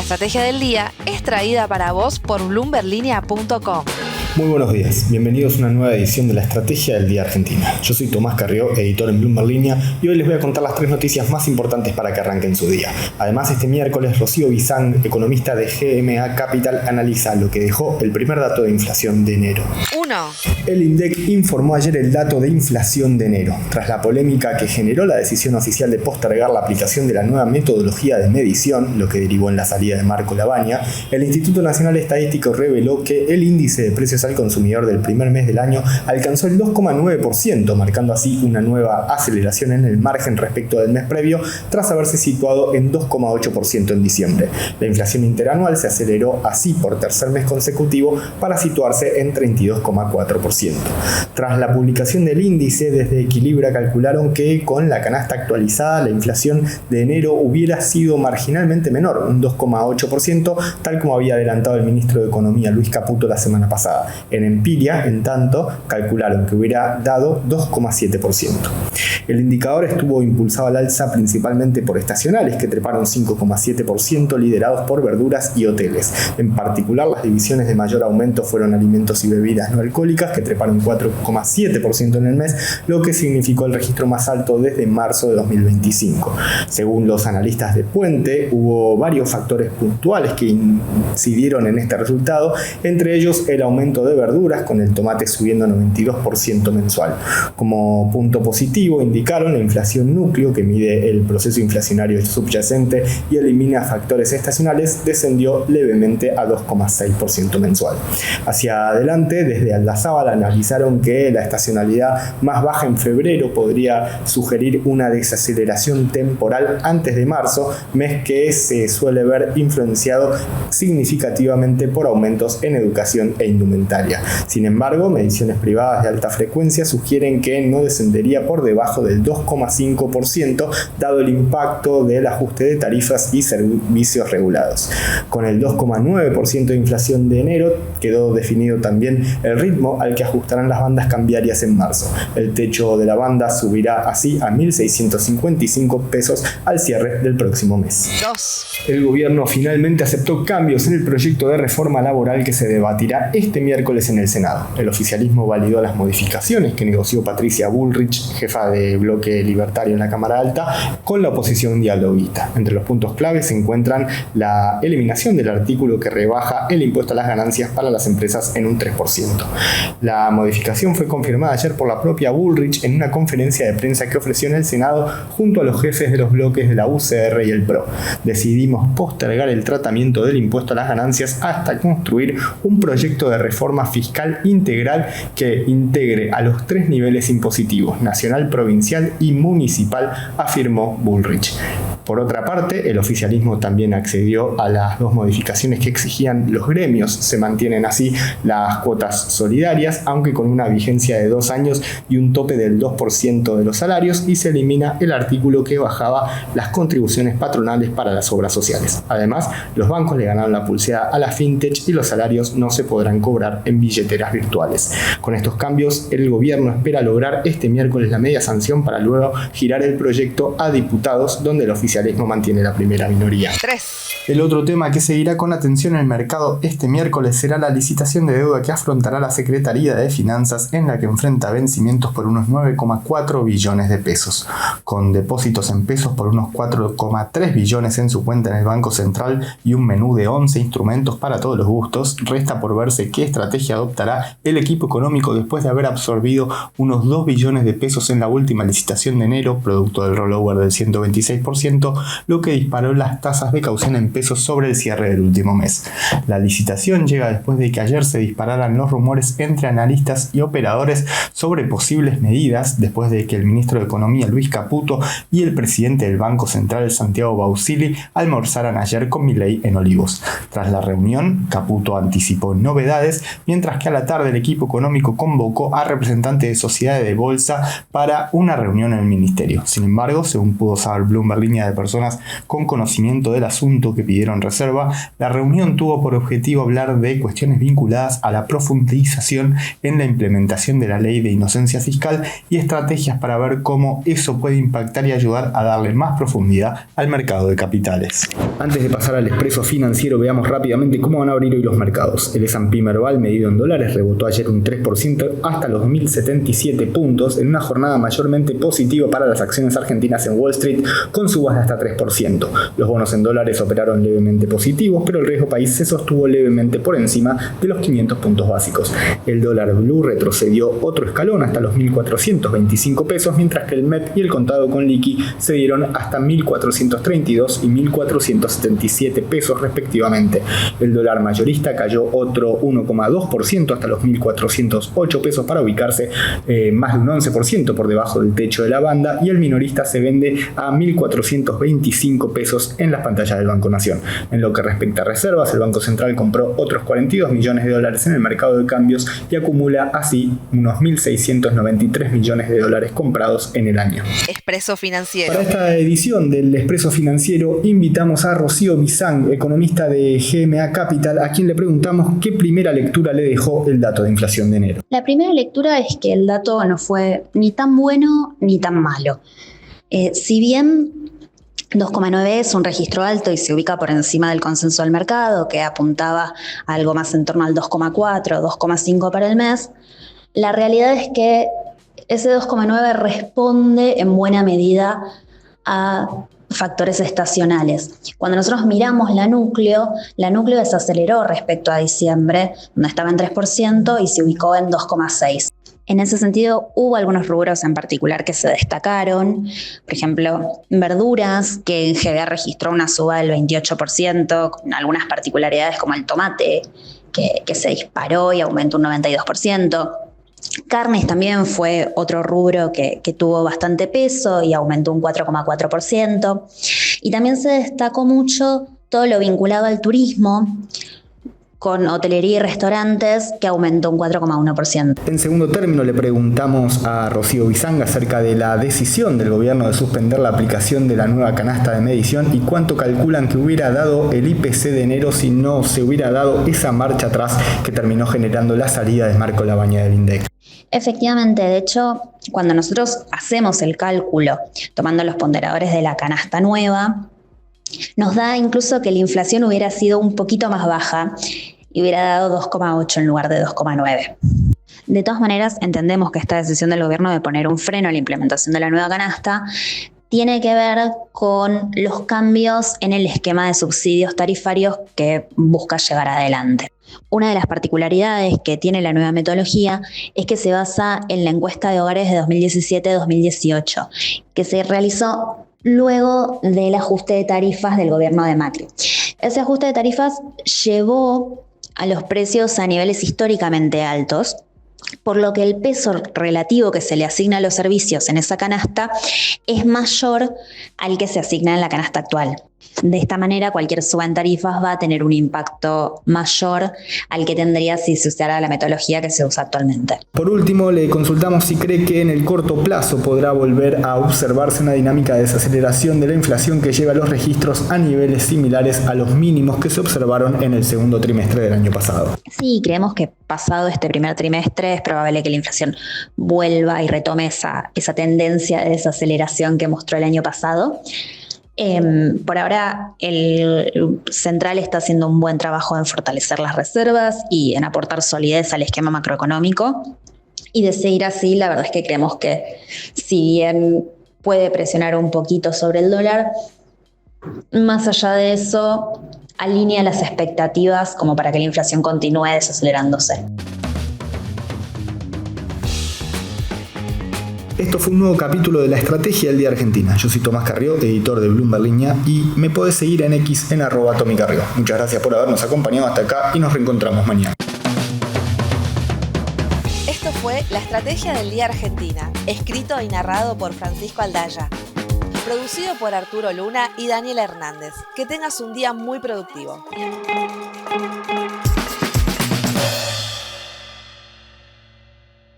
estrategia del día es traída para vos por bloomberlinia.com. Muy buenos días, bienvenidos a una nueva edición de la Estrategia del Día Argentina. Yo soy Tomás Carrió, editor en Bloomberg Línea, y hoy les voy a contar las 3 noticias más importantes para que arranquen su día. Además, este miércoles, Rocío Bizán, economista de GMA Capital, analiza lo que dejó el primer dato de inflación de enero. 1. El INDEC informó ayer el dato de inflación de enero. Tras la polémica que generó la decisión oficial de postergar la aplicación de la nueva metodología de medición, lo que derivó en la salida de Marco Lavagna, el Instituto Nacional Estadístico reveló que el índice de precios al consumidor del primer mes del año alcanzó el 2,9%, marcando así una nueva aceleración en el margen respecto del mes previo, tras haberse situado en 2,8% en diciembre. La inflación interanual se aceleró así por tercer mes consecutivo para situarse en 32,4%. Tras la publicación del índice, desde Equilibra calcularon que con la canasta actualizada la inflación de enero hubiera sido marginalmente menor, un 2,8%, tal como había adelantado el ministro de Economía Luis Caputo la semana pasada. En Empiria, en tanto, calcularon que hubiera dado 2,7%. El indicador estuvo impulsado al alza principalmente por estacionales, que treparon 5,7%, liderados por verduras y hoteles. En particular, las divisiones de mayor aumento fueron alimentos y bebidas no alcohólicas, que treparon 4,7% en el mes, lo que significó el registro más alto desde marzo de 2025. Según los analistas de Puente, hubo varios factores puntuales que incidieron en este resultado, entre ellos el aumento de verduras, con el tomate subiendo 92% mensual. Como punto positivo indicaron la inflación núcleo, que mide el proceso inflacionario subyacente y elimina factores estacionales, descendió levemente a 2,6% mensual. Hacia adelante, desde Aldazábal analizaron que la estacionalidad más baja en febrero podría sugerir una desaceleración temporal antes de marzo, mes que se suele ver influenciado significativamente por aumentos en educación e indumentaria. Sin embargo, mediciones privadas de alta frecuencia sugieren que no descendería por debajo del 2,5%, dado el impacto del ajuste de tarifas y servicios regulados. Con el 2,9% de inflación de enero, quedó definido también el ritmo al que ajustarán las bandas cambiarias en marzo. El techo de la banda subirá así a 1.655 pesos al cierre del próximo mes. 2. El gobierno finalmente aceptó cambios en el proyecto de reforma laboral que se debatirá este miércoles en el Senado. El oficialismo validó las modificaciones que negoció Patricia Bullrich, jefa de bloque libertario en la Cámara Alta, con la oposición dialoguista. Entre los puntos claves se encuentran la eliminación del artículo que rebaja el impuesto a las ganancias para las empresas en un 3%. La modificación fue confirmada ayer por la propia Bullrich en una conferencia de prensa que ofreció en el Senado junto a los jefes de los bloques de la UCR y el PRO. Decidimos postergar el tratamiento del impuesto a las ganancias hasta construir un proyecto de reforma fiscal integral que integre a los 3 niveles impositivos, nacional, provincial y municipal, afirmó Bullrich. Por otra parte, el oficialismo también accedió a las 2 modificaciones que exigían los gremios. Se mantienen así las cuotas solidarias, aunque con una vigencia de 2 años y un tope del 2% de los salarios, y se elimina el artículo que bajaba las contribuciones patronales para las obras sociales. Además, los bancos le ganaron la pulseada a la fintech y los salarios no se podrán cobrar en billeteras virtuales. Con estos cambios, el gobierno espera lograr este miércoles la media sanción para luego girar el proyecto a diputados, donde el oficialismo mantiene la primera minoría. 3. El otro tema que seguirá con atención en el mercado este miércoles será la licitación de deuda que afrontará la Secretaría de Finanzas, en la que enfrenta vencimientos por unos 9,4 billones de pesos. Con depósitos en pesos por unos 4,3 billones en su cuenta en el Banco Central y un menú de 11 instrumentos para todos los gustos, resta por verse qué estrategia adoptará el equipo económico después de haber absorbido unos 2 billones de pesos en la última licitación de enero, producto del rollover del 126%, lo que disparó las tasas de caución en pesos sobre el cierre del último mes. La licitación llega después de que ayer se dispararan los rumores entre analistas y operadores sobre posibles medidas, después de que el ministro de Economía Luis Caputo y el presidente del Banco Central Santiago Bausili almorzaran ayer con Milei en Olivos. Tras la reunión, Caputo anticipó novedades, mientras que a la tarde el equipo económico convocó a representantes de sociedades de bolsa para una reunión en el ministerio. Sin embargo, según pudo saber Bloomberg Línea de de personas con conocimiento del asunto que pidieron reserva, la reunión tuvo por objetivo hablar de cuestiones vinculadas a la profundización en la implementación de la ley de inocencia fiscal y estrategias para ver cómo eso puede impactar y ayudar a darle más profundidad al mercado de capitales. Antes de pasar al expreso financiero, veamos rápidamente cómo van a abrir hoy los mercados. El S&P Merval, medido en dólares, rebotó ayer un 3% hasta los 1.077 puntos en una jornada mayormente positiva para las acciones argentinas en Wall Street, con subas de hasta 3%. Los bonos en dólares operaron levemente positivos, pero el riesgo país se sostuvo levemente por encima de los 500 puntos básicos. El dólar blue retrocedió otro escalón hasta los 1.425 pesos, mientras que el MEP y el contado con liqui se dieron hasta 1.432 y 1.477 pesos respectivamente. El dólar mayorista cayó otro 1,2% hasta los 1.408 pesos para ubicarse más de un 11% por debajo del techo de la banda, y el minorista se vende a 1.425 pesos en las pantallas del Banco Nación. En lo que respecta a reservas, el Banco Central compró otros 42 millones de dólares en el mercado de cambios y acumula así unos 1.693 millones de dólares comprados en el año. Expreso financiero. Para esta edición del Expreso Financiero invitamos a Rocío Bizang, economista de GMA Capital, a quien le preguntamos qué primera lectura le dejó el dato de inflación de enero. La primera lectura es que el dato no fue ni tan bueno ni tan malo. Si bien 2,9 es un registro alto y se ubica por encima del consenso del mercado, que apuntaba a algo más en torno al 2,4, 2,5 para el mes, la realidad es que ese 2,9 responde en buena medida a factores estacionales. Cuando nosotros miramos la núcleo desaceleró respecto a diciembre, donde estaba en 3% y se ubicó en 2,6%. En ese sentido, hubo algunos rubros en particular que se destacaron. Por ejemplo, verduras, que en GBA registró una suba del 28%, con algunas particularidades como el tomate, que se disparó y aumentó un 92%. Carnes también fue otro rubro que tuvo bastante peso y aumentó un 4,4%. Y también se destacó mucho todo lo vinculado al turismo, con hotelería y restaurantes, que aumentó un 4,1%. En segundo término, le preguntamos a Rocío Bizang acerca de la decisión del gobierno de suspender la aplicación de la nueva canasta de medición y cuánto calculan que hubiera dado el IPC de enero si no se hubiera dado esa marcha atrás que terminó generando la salida de Marco Lavagna del INDEC. Efectivamente, de hecho, cuando nosotros hacemos el cálculo tomando los ponderadores de la canasta nueva, nos da incluso que la inflación hubiera sido un poquito más baja y hubiera dado 2,8 en lugar de 2,9. De todas maneras, entendemos que esta decisión del gobierno de poner un freno a la implementación de la nueva canasta tiene que ver con los cambios en el esquema de subsidios tarifarios que busca llevar adelante. Una de las particularidades que tiene la nueva metodología es que se basa en la encuesta de hogares de 2017-2018, que se realizó luego del ajuste de tarifas del gobierno de Macri. Ese ajuste de tarifas llevó a los precios a niveles históricamente altos, por lo que el peso relativo que se le asigna a los servicios en esa canasta es mayor al que se asigna en la canasta actual. De esta manera, cualquier suba en tarifas va a tener un impacto mayor al que tendría si se usara la metodología que se usa actualmente. Por último, le consultamos si cree que en el corto plazo podrá volver a observarse una dinámica de desaceleración de la inflación que lleva los registros a niveles similares a los mínimos que se observaron en el segundo trimestre del año pasado. Sí, creemos que pasado este primer trimestre es probable que la inflación vuelva y retome esa tendencia de desaceleración que mostró el año pasado. Por ahora el central está haciendo un buen trabajo en fortalecer las reservas y en aportar solidez al esquema macroeconómico, y de seguir así la verdad es que creemos que si bien puede presionar un poquito sobre el dólar, más allá de eso alinea las expectativas como para que la inflación continúe desacelerándose. Esto fue un nuevo capítulo de La Estrategia del Día Argentina. Yo soy Tomás Carrió, editor de Bloomberg Línea, y me podés seguir en X en @TomiCarrió. Muchas gracias por habernos acompañado hasta acá y nos reencontramos mañana. Esto fue La Estrategia del Día Argentina, escrito y narrado por Francisco Aldaya. Producido por Arturo Luna y Daniel Hernández. Que tengas un día muy productivo.